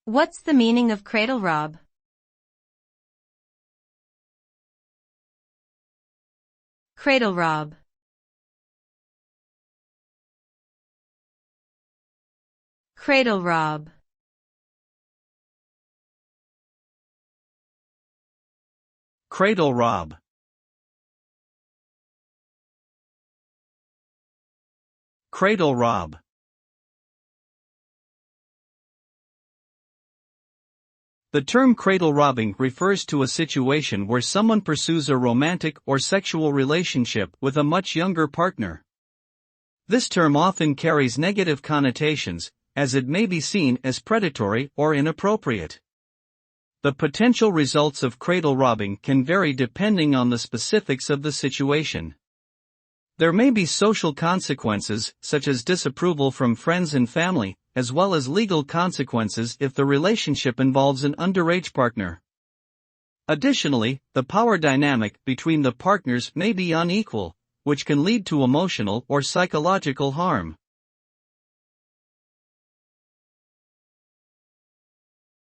What's the meaning of cradle-rob? Cradle-rob. Cradle-rob. Cradle-rob. Cradle-rob. The term cradle-robbing refers to a situation where someone pursues a romantic or sexual relationship with a much younger partner. This term often carries negative connotations, as it may be seen as predatory or inappropriate. The potential results of cradle-robbing can vary depending on the specifics of the situation. There may be social consequences, such as disapproval from friends and family, as well as legal consequences if the relationship involves an underage partner. Additionally, the power dynamic between the partners may be unequal, which can lead to emotional or psychological harm.